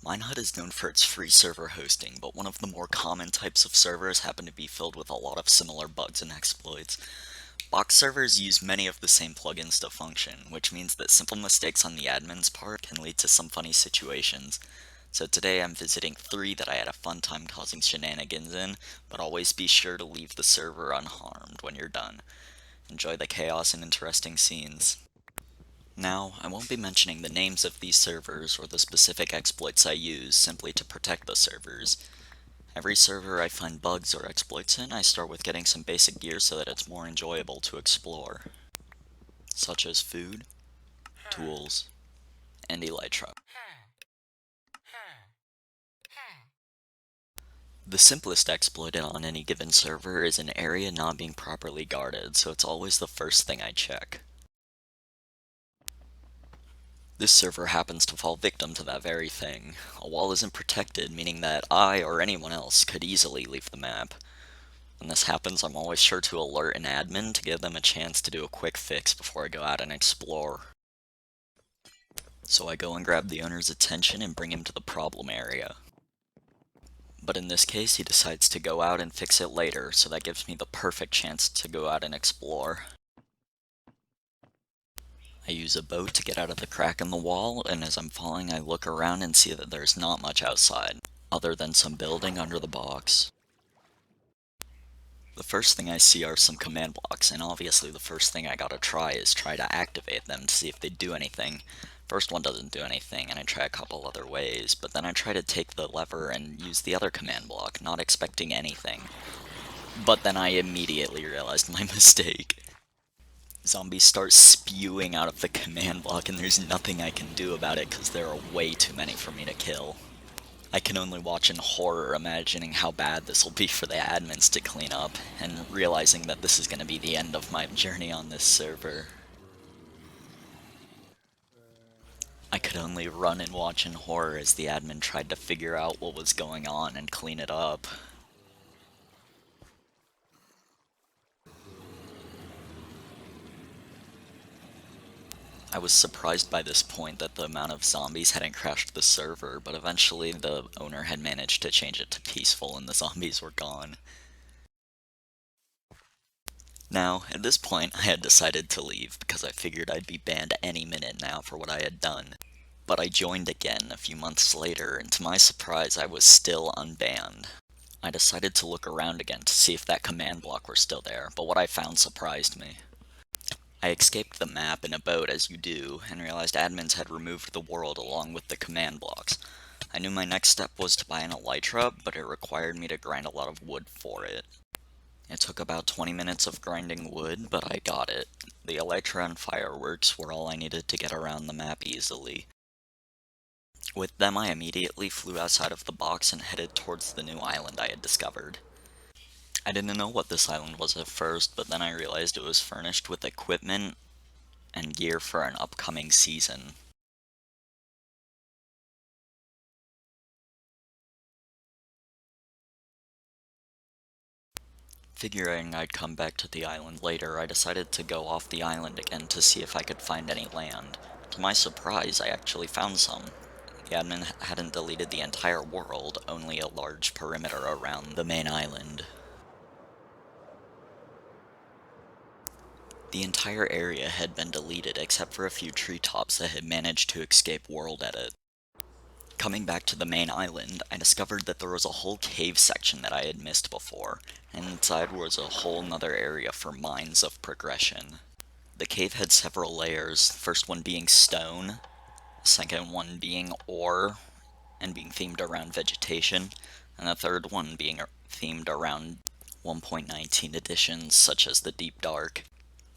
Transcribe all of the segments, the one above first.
MineHut is known for its free server hosting, but one of the more common types of servers happen to be filled with a lot of similar bugs and exploits. Box servers use many of the same plugins to function, which means that simple mistakes on the admin's part can lead to some funny situations. So today I'm visiting 3 that I had a fun time causing shenanigans in, but always be sure to leave the server unharmed when you're done. Enjoy the chaos and interesting scenes. Now, I won't be mentioning the names of these servers or the specific exploits I use simply to protect the servers. Every server I find bugs or exploits in, I start with getting some basic gear so that it's more enjoyable to explore, such as food, tools, and elytra. The simplest exploit on any given server is an area not being properly guarded, so it's always the first thing I check. This server happens to fall victim to that very thing. A wall isn't protected, meaning that I or anyone else could easily leave the map. When this happens, I'm always sure to alert an admin to give them a chance to do a quick fix before I go out and explore. So I go and grab the owner's attention and bring him to the problem area. But in this case, he decides to go out and fix it later, so that gives me the perfect chance to go out and explore. I use a boat to get out of the crack in the wall, and as I'm falling I look around and see that there's not much outside, other than some building under the box. The first thing I see are some command blocks, and obviously the first thing I gotta try is try to activate them to see if they do anything. First one doesn't do anything, and I try a couple other ways, but then I try to take the lever and use the other command block, not expecting anything. But then I immediately realized my mistake. Zombies start spewing out of the command block and there's nothing I can do about it because there are way too many for me to kill. I can only watch in horror imagining how bad this will be for the admins to clean up, and realizing that this is going to be the end of my journey on this server. I could only run and watch in horror as the admin tried to figure out what was going on and clean it up. I was surprised by this point that the amount of zombies hadn't crashed the server, but eventually the owner had managed to change it to peaceful and the zombies were gone. Now, at this point, I had decided to leave because I figured I'd be banned any minute now for what I had done. But I joined again a few months later, and to my surprise, I was still unbanned. I decided to look around again to see if that command block were still there, but what I found surprised me. I escaped the map in a boat as you do, and realized admins had removed the world along with the command blocks. I knew my next step was to buy an elytra, but it required me to grind a lot of wood for it. It took about 20 minutes of grinding wood, but I got it. The elytra and fireworks were all I needed to get around the map easily. With them I immediately flew outside of the box and headed towards the new island I had discovered. I didn't know what this island was at first, but then I realized it was furnished with equipment and gear for an upcoming season. Figuring I'd come back to the island later, I decided to go off the island again to see if I could find any land. To my surprise, I actually found some. The admin hadn't deleted the entire world, only a large perimeter around the main island. The entire area had been deleted except for a few treetops that had managed to escape world edit. Coming back to the main island, I discovered that there was a whole cave section that I had missed before, and inside was a whole nother area for mines of progression. The cave had several layers, the first one being stone, the second one being ore, and being themed around vegetation, and the third one being themed around 1.19 editions such as the Deep Dark,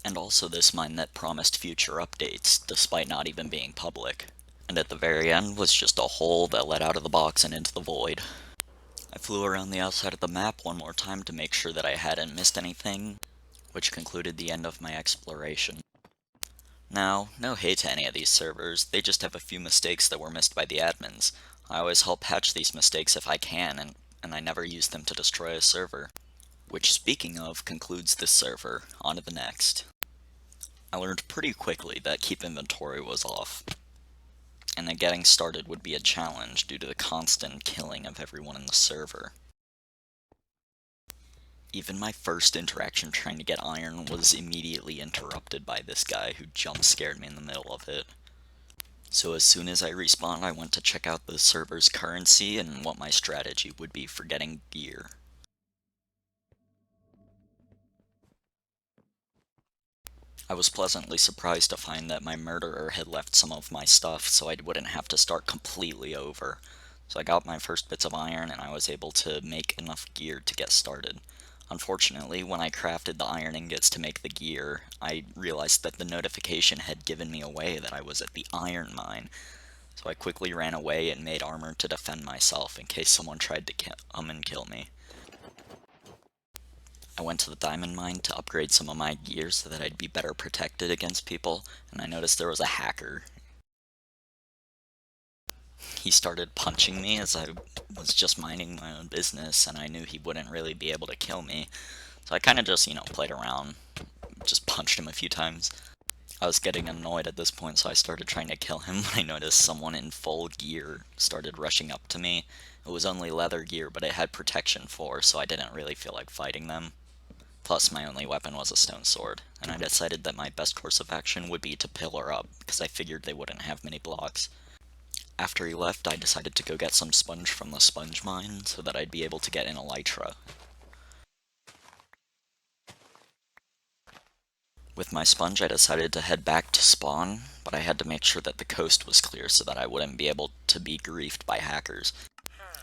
and also this mine that promised future updates, despite not even being public. And at the very end was just a hole that led out of the box and into the void. I flew around the outside of the map one more time to make sure that I hadn't missed anything, which concluded the end of my exploration. Now, no hate to any of these servers, they just have a few mistakes that were missed by the admins. I always help patch these mistakes if I can, and I never use them to destroy a server. Which, speaking of, concludes this server. On to the next. I learned pretty quickly that keep inventory was off. and that getting started would be a challenge due to the constant killing of everyone in the server. Even my first interaction trying to get iron was immediately interrupted by this guy who jump scared me in the middle of it. So as soon as I respawned, I went to check out the server's currency and what my strategy would be for getting gear. I was pleasantly surprised to find that my murderer had left some of my stuff so I wouldn't have to start completely over. So I got my first bits of iron and I was able to make enough gear to get started. Unfortunately, when I crafted the iron ingots to make the gear, I realized that the notification had given me away that I was at the iron mine. So I quickly ran away and made armor to defend myself in case someone tried to come and kill me. I went to the diamond mine to upgrade some of my gear so that I'd be better protected against people, and I noticed there was a hacker. He started punching me as I was just minding my own business, and I knew he wouldn't really be able to kill me. So I kind of just, played around, just punched him a few times. I was getting annoyed at this point, so I started trying to kill him when I noticed someone in full gear started rushing up to me. It was only leather gear, but it had protection 4, so I didn't really feel like fighting them. Plus, my only weapon was a stone sword, and I decided that my best course of action would be to pillar up, because I figured they wouldn't have many blocks. After he left, I decided to go get some sponge from the sponge mine, so that I'd be able to get an elytra. With my sponge, I decided to head back to spawn, but I had to make sure that the coast was clear so that I wouldn't be able to be griefed by hackers.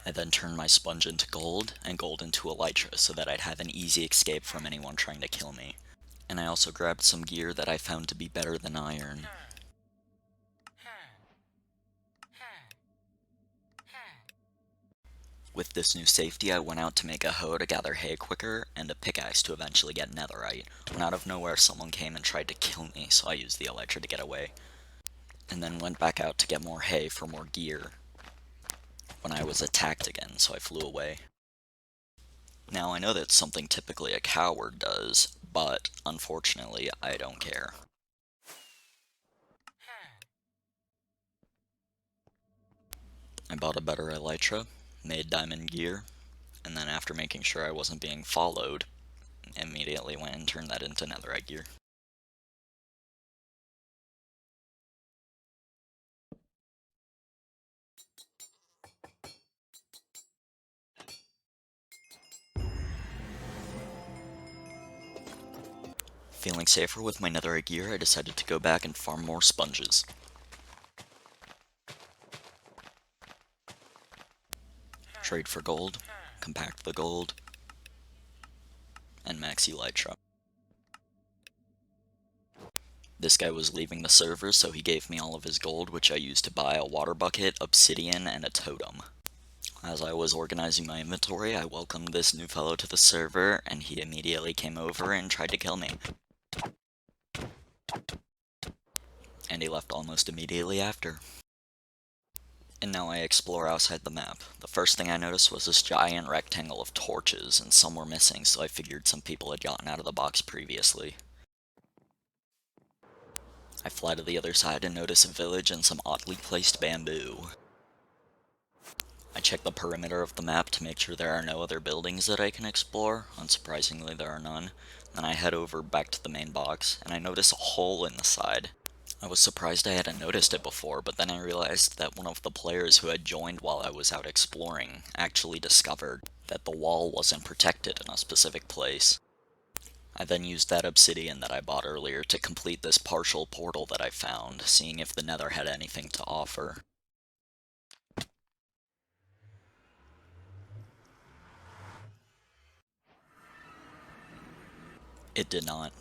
I then turned my sponge into gold, and gold into elytra, so that I'd have an easy escape from anyone trying to kill me. And I also grabbed some gear that I found to be better than iron. With this new safety, I went out to make a hoe to gather hay quicker, and a pickaxe to eventually get netherite, when out of nowhere someone came and tried to kill me, so I used the elytra to get away. And then went back out to get more hay for more gear, when I was attacked again, so I flew away. Now I know that's something typically a coward does, but unfortunately I don't care. I bought a better elytra, made diamond gear, and then after making sure I wasn't being followed, immediately went and turned that into netherite gear. Feeling safer with my netherite gear, I decided to go back and farm more sponges. Trade for gold, compact the gold, and max elytra. This guy was leaving the server, so he gave me all of his gold, which I used to buy a water bucket, obsidian, and a totem. As I was organizing my inventory, I welcomed this new fellow to the server, and he immediately came over and tried to kill me. And he left almost immediately after. And now I explore outside the map. The first thing I noticed was this giant rectangle of torches, and some were missing, so I figured some people had gotten out of the box previously. I fly to the other side and notice a village and some oddly placed bamboo. I check the perimeter of the map to make sure there are no other buildings that I can explore. Unsurprisingly, there are none. Then I head over back to the main box, and I notice a hole in the side. I was surprised I hadn't noticed it before, but then I realized that one of the players who had joined while I was out exploring actually discovered that the wall wasn't protected in a specific place. I then used that obsidian that I bought earlier to complete this partial portal that I found, seeing if the nether had anything to offer. It did not.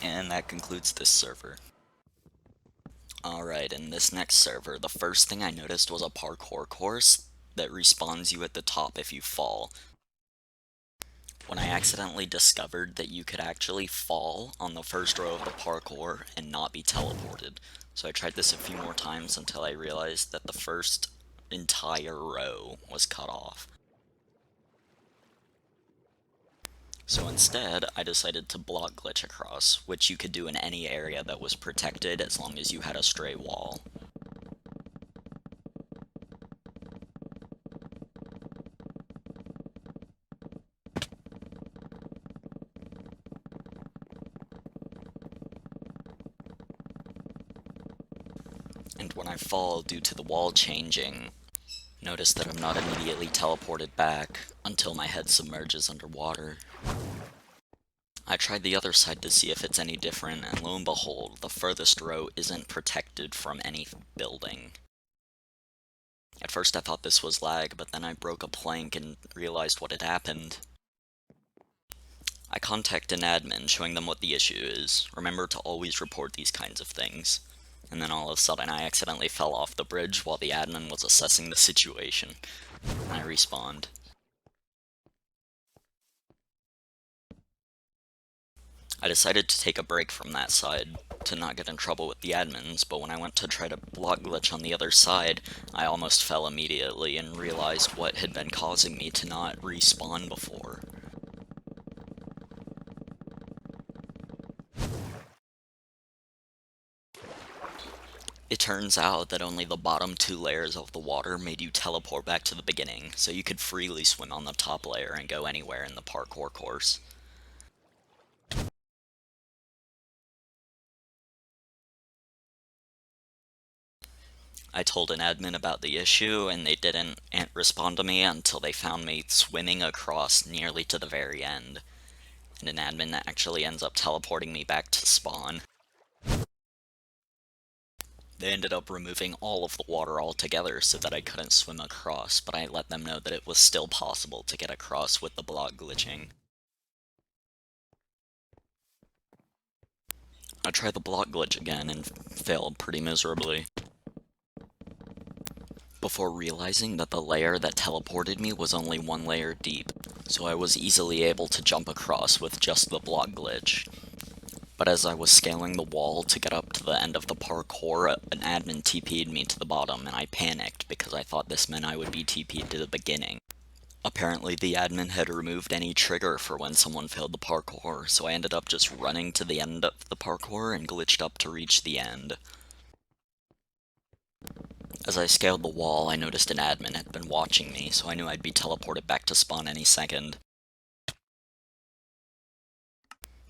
And that concludes this server. Alright, in this next server, the first thing I noticed was a parkour course that respawns you at the top if you fall. When I accidentally discovered that you could actually fall on the first row of the parkour and not be teleported. So I tried this a few more times until I realized that the first entire row was cut off. So instead, I decided to block glitch across, which you could do in any area that was protected as long as you had a stray wall. and when I fall due to the wall changing, notice that I'm not immediately teleported back until my head submerges underwater. I tried the other side to see if it's any different, and lo and behold, the furthest row isn't protected from any building. At first I thought this was lag, but then I broke a plank and realized what had happened. I contact an admin showing them what the issue is. Remember to always report these kinds of things. And then all of a sudden I accidentally fell off the bridge while the admin was assessing the situation. And I respawned. I decided to take a break from that side to not get in trouble with the admins, but when I went to try to block glitch on the other side, I almost fell immediately and realized what had been causing me to not respawn before. It turns out that only the bottom 2 layers of the water made you teleport back to the beginning, so you could freely swim on the top layer and go anywhere in the parkour course. I told an admin about the issue, and they didn't respond to me until they found me swimming across nearly to the very end. And an admin that actually ends up teleporting me back to spawn. They ended up removing all of the water altogether so that I couldn't swim across, but I let them know that it was still possible to get across with the block glitching. I tried the block glitch again and failed pretty miserably, before realizing that the layer that teleported me was only 1 layer deep, so I was easily able to jump across with just the block glitch. But as I was scaling the wall to get up to the end of the parkour, an admin TP'd me to the bottom, and I panicked because I thought this meant I would be TP'd to the beginning. Apparently the admin had removed any trigger for when someone failed the parkour, so I ended up just running to the end of the parkour and glitched up to reach the end. As I scaled the wall, I noticed an admin had been watching me, so I knew I'd be teleported back to spawn any second.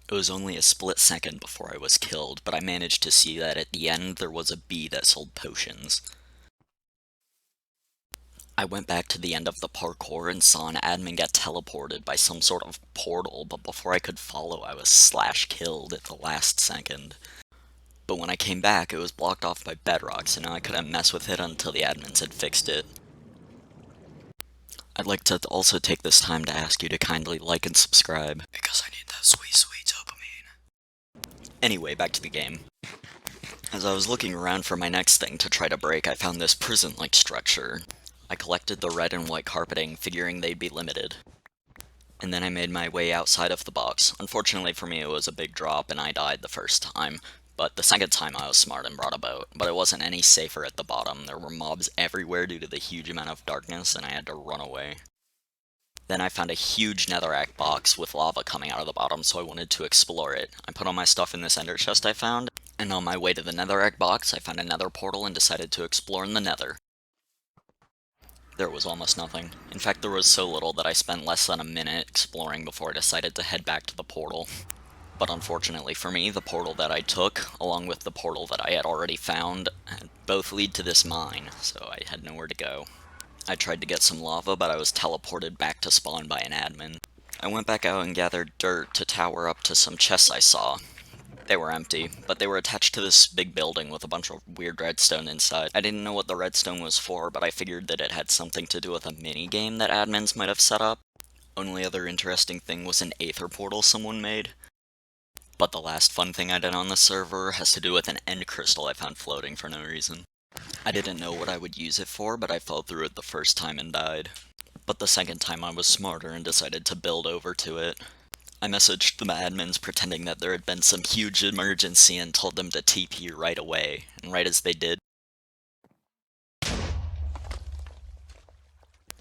It was only a split second before I was killed, but I managed to see that at the end there was a bee that sold potions. I went back to the end of the parkour and saw an admin get teleported by some sort of portal, but before I could follow I was slash-killed at the last second. But when I came back, it was blocked off by bedrock, so now I couldn't mess with it until the admins had fixed it. I'd like to also take this time to ask you to kindly like and subscribe, because I need that sweet, sweet dopamine. Anyway, back to the game. As I was looking around for my next thing to try to break, I found this prison-like structure. I collected the red and white carpeting, figuring they'd be limited. And then I made my way outside of the box. Unfortunately for me, it was a big drop and I died the first time. But the second time I was smart and brought a boat, but it wasn't any safer at the bottom. There were mobs everywhere due to the huge amount of darkness, and I had to run away. Then I found a huge netherrack box with lava coming out of the bottom, so I wanted to explore it. I put all my stuff in this ender chest I found, and on my way to the netherrack box, I found a nether portal and decided to explore in the nether. There was almost nothing. In fact, there was so little that I spent less than a minute exploring before I decided to head back to the portal. But unfortunately for me, the portal that I took, along with the portal that I had already found, both lead to this mine, so I had nowhere to go. I tried to get some lava, but I was teleported back to spawn by an admin. I went back out and gathered dirt to tower up to some chests I saw. They were empty, but they were attached to this big building with a bunch of weird redstone inside. I didn't know what the redstone was for, but I figured that it had something to do with a mini-game that admins might have set up. Only other interesting thing was an aether portal someone made. But the last fun thing I did on the server has to do with an end crystal I found floating for no reason. I didn't know what I would use it for, but I fell through it the first time and died. But the second time I was smarter and decided to build over to it. I messaged the admins pretending that there had been some huge emergency and told them to TP right away, and right as they did,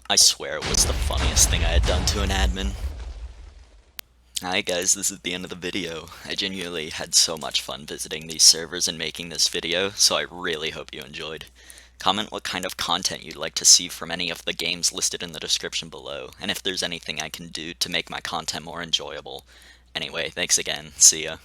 I swear it was the funniest thing I had done to an admin. Hi guys, this is the end of the video. I genuinely had so much fun visiting these servers and making this video, so I really hope you enjoyed. Comment what kind of content you'd like to see from any of the games listed in the description below, and if there's anything I can do to make my content more enjoyable. Anyway, thanks again, see ya.